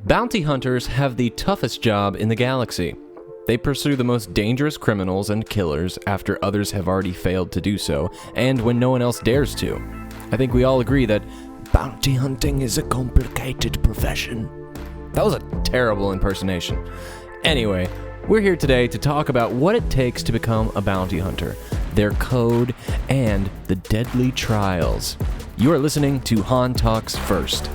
Bounty hunters have the toughest job in the galaxy. They pursue the most dangerous criminals and killers after others have already failed to do so, and when no one else dares to. I think we all agree that bounty hunting is a complicated profession. That was a terrible impersonation. Anyway, we're here today to talk about what it takes to become a bounty hunter, their code, and the deadly trials. You are listening to Han Talks First.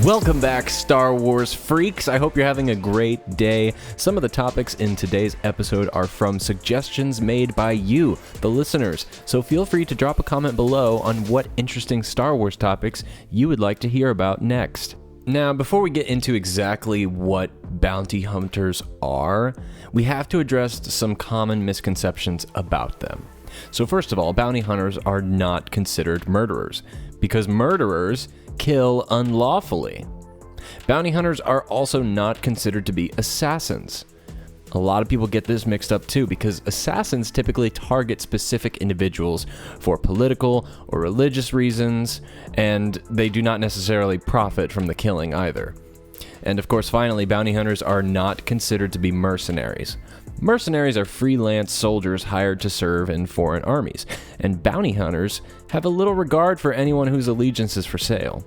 Welcome back, Star Wars freaks. I hope you're having a great day. Some of the topics in today's episode are from suggestions made by you, the listeners. So feel free to drop a comment below on what interesting Star Wars topics you would like to hear about next. Now, before we get into exactly what bounty hunters are, we have to address some common misconceptions about them. So first of all, bounty hunters are not considered murderers, because murderers kill unlawfully. Bounty hunters are also not considered to be assassins. A lot of people get this mixed up too, because assassins typically target specific individuals for political or religious reasons, and they do not necessarily profit from the killing either. And of course, finally, bounty hunters are not considered to be mercenaries. Mercenaries are freelance soldiers hired to serve in foreign armies, and bounty hunters have a little regard for anyone whose allegiance is for sale.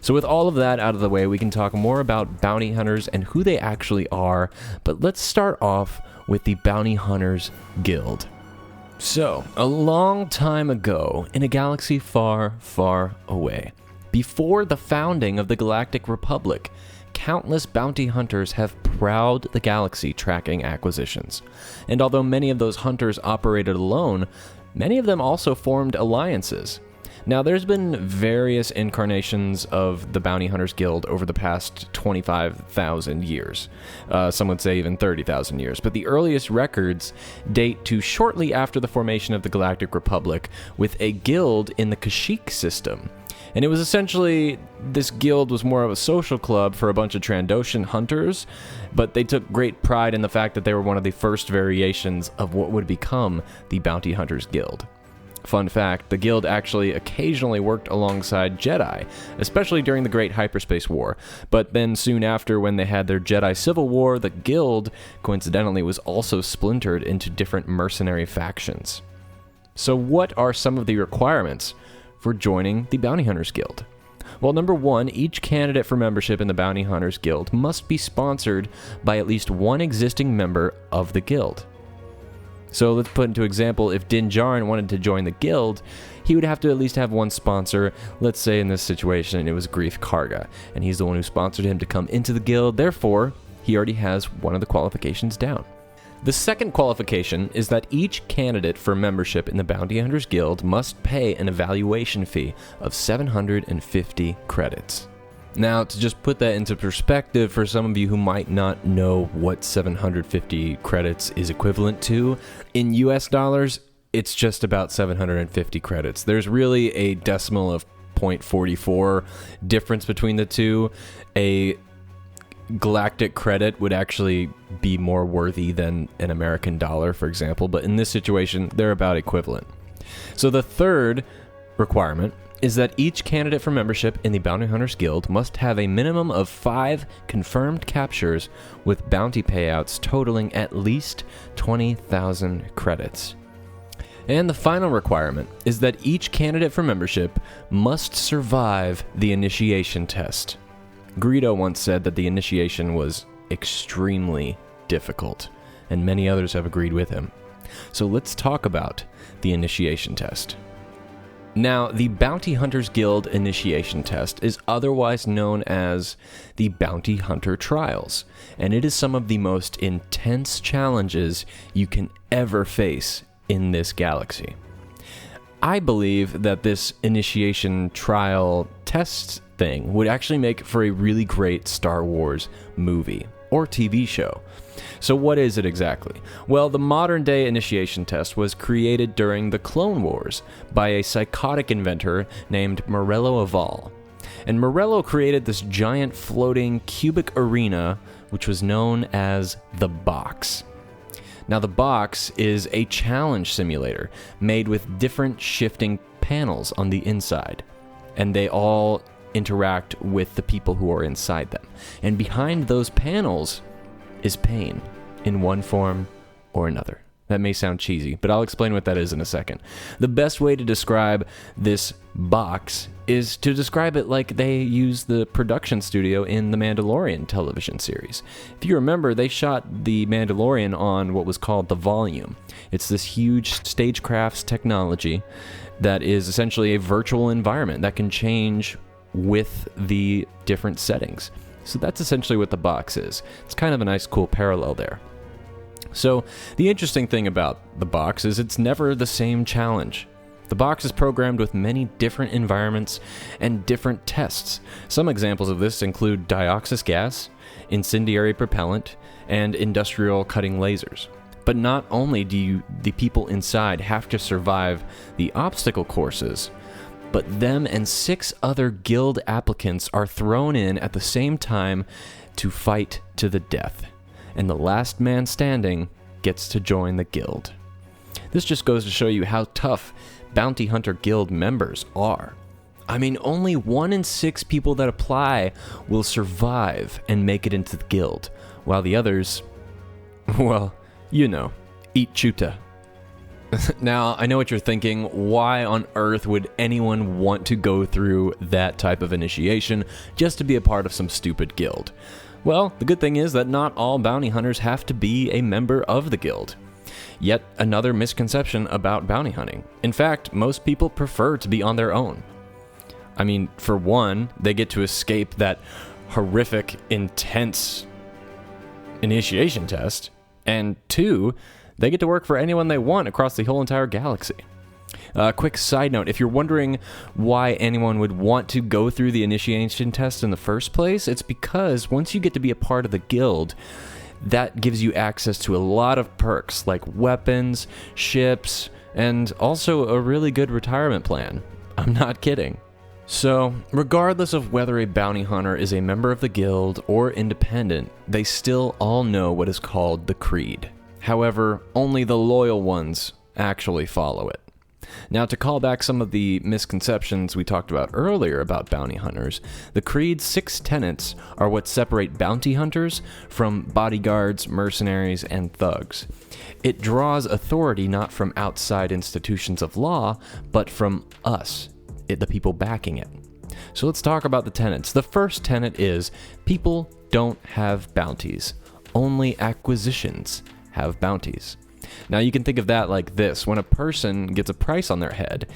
So with all of that out of the way, we can talk more about bounty hunters and who they actually are, but let's start off with the Bounty Hunters Guild. So, a long time ago, in a galaxy far, far away, before the founding of the Galactic Republic, countless bounty hunters have prowled the galaxy tracking acquisitions. And although many of those hunters operated alone, many of them also formed alliances. Now, there's been various incarnations of the Bounty Hunters Guild over the past 25,000 years. Some would say even 30,000 years. But the earliest records date to shortly after the formation of the Galactic Republic, with a guild in the Kashyyyk system. And it was essentially, this guild was more of a social club for a bunch of Trandoshan hunters, but they took great pride in the fact that they were one of the first variations of what would become the Bounty Hunters Guild. Fun fact, the guild actually occasionally worked alongside Jedi, especially during the Great Hyperspace War, but then soon after, when they had their Jedi Civil War, the guild, coincidentally, was also splintered into different mercenary factions. So what are some of the requirements for joining the Bounty Hunters Guild? Well, number one, each candidate for membership in the Bounty Hunters Guild must be sponsored by at least one existing member of the guild. So let's put into example, if Din Djarin wanted to join the guild, he would have to at least have one sponsor. Let's say in this situation it was Greef Karga, and he's the one who sponsored him to come into the guild. Therefore, he already has one of the qualifications down. The second qualification is that each candidate for membership in the Bounty Hunters Guild must pay an evaluation fee of 750 credits. Now, to just put that into perspective for some of you who might not know what 750 credits is equivalent to, in US dollars, it's just about 750 credits. There's really a decimal of 0.44 difference between the two. A galactic credit would actually be more worthy than an American dollar, for example, but in this situation, they're about equivalent. So the third requirement is that each candidate for membership in the Bounty Hunters Guild must have a minimum of 5 confirmed captures with bounty payouts totaling at least 20,000 credits. And the final requirement is that each candidate for membership must survive the initiation test. Greedo once said that the initiation was extremely difficult, and many others have agreed with him. So let's talk about the initiation test. Now, the Bounty Hunters Guild initiation test is otherwise known as the Bounty Hunter Trials, and it is some of the most intense challenges you can ever face in this galaxy. I believe that this initiation trial test thing would actually make for a really great Star Wars movie or TV show. So what is it exactly? Well, the modern-day initiation test was created during the Clone Wars by a psychotic inventor named Morello Aval. And Morello created this giant floating cubic arena, which was known as the Box. Now, the box is a challenge simulator made with different shifting panels on the inside, and they all interact with the people who are inside them. And behind those panels is pain in one form or another. That may sound cheesy, but I'll explain what that is in a second. The best way to describe this box is to describe it like they use the production studio in the Mandalorian television series. If you remember, they shot the Mandalorian on what was called the Volume. It's this huge stagecraft's technology that is essentially a virtual environment that can change with the different settings. So that's essentially what the box is. It's kind of a nice, cool parallel there. So the interesting thing about the box is it's never the same challenge. The box is programmed with many different environments and different tests. Some examples of this include dioxis gas, incendiary propellant, and industrial cutting lasers. But not only do the people inside have to survive the obstacle courses, but them and 6 other guild applicants are thrown in at the same time to fight to the death. And the last man standing gets to join the guild. This just goes to show you how tough Bounty Hunter Guild members are. I mean, only 1 in 6 people that apply will survive and make it into the guild, while the others, well, you know, eat chuta. Now, I know what you're thinking. Why on earth would anyone want to go through that type of initiation just to be a part of some stupid guild? Well, the good thing is that not all bounty hunters have to be a member of the guild. Yet another misconception about bounty hunting. In fact, most people prefer to be on their own. I mean, for one, they get to escape that horrific, intense initiation test, and 2, they get to work for anyone they want across the whole entire galaxy. Quick side note, if you're wondering why anyone would want to go through the initiation test in the first place, it's because once you get to be a part of the guild, that gives you access to a lot of perks like weapons, ships, and also a really good retirement plan. I'm not kidding. So, regardless of whether a bounty hunter is a member of the guild or independent, they still all know what is called the Creed. However, only the loyal ones actually follow it. Now, to call back some of the misconceptions we talked about earlier about bounty hunters, the Creed's 6 tenets are what separate bounty hunters from bodyguards, mercenaries, and thugs. It draws authority not from outside institutions of law, but from us, the people backing it. So let's talk about the tenets. The first tenet is people don't have bounties, only acquisitions have bounties. Now you can think of that like this. When a person gets a price on their head,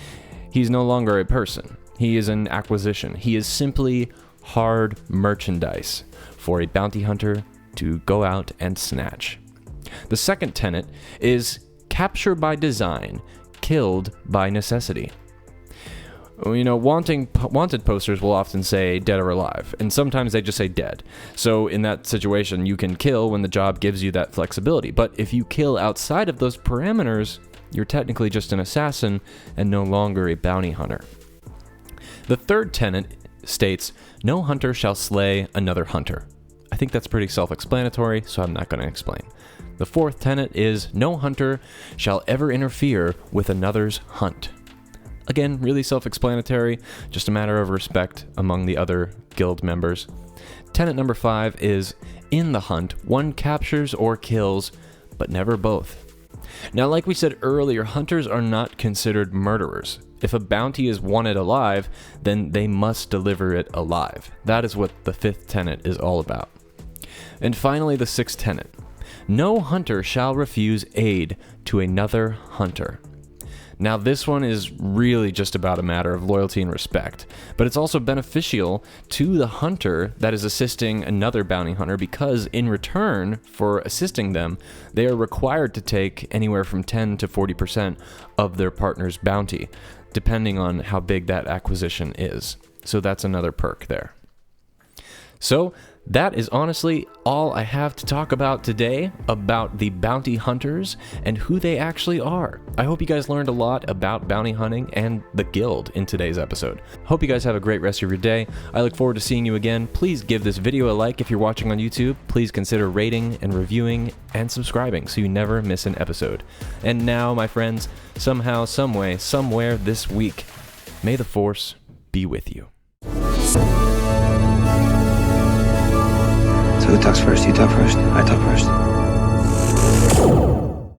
he's no longer a person. He is an acquisition. He is simply hard merchandise for a bounty hunter to go out and snatch. The second tenet is capture by design, killed by necessity. You know, wanted posters will often say dead or alive, and sometimes they just say dead. So in that situation, you can kill when the job gives you that flexibility. But if you kill outside of those parameters, you're technically just an assassin and no longer a bounty hunter. The third tenet states, no hunter shall slay another hunter. I think that's pretty self-explanatory, so I'm not going to explain. The fourth tenet is, no hunter shall ever interfere with another's hunt. Again, really self-explanatory, just a matter of respect among the other guild members. Tenet number 5 is, in the hunt, one captures or kills, but never both. Now, like we said earlier, hunters are not considered murderers. If a bounty is wanted alive, then they must deliver it alive. That is what the 5th tenet is all about. And finally, the 6th tenet. No hunter shall refuse aid to another hunter. Now, this one is really just about a matter of loyalty and respect, but it's also beneficial to the hunter that is assisting another bounty hunter because in return for assisting them, they are required to take anywhere from 10 to 40% of their partner's bounty, depending on how big that acquisition is. So that's another perk there. So That is honestly all I have to talk about today about the bounty hunters and who they actually are. I hope you guys learned a lot about bounty hunting and the guild in today's episode. Hope you guys have a great rest of your day. I look forward to seeing you again. Please give this video a like if you're watching on YouTube. Please consider rating and reviewing and subscribing so you never miss an episode. And now, my friends, somehow, someway, somewhere this week, may the Force be with you. So who talks first? You talk first? I talk first.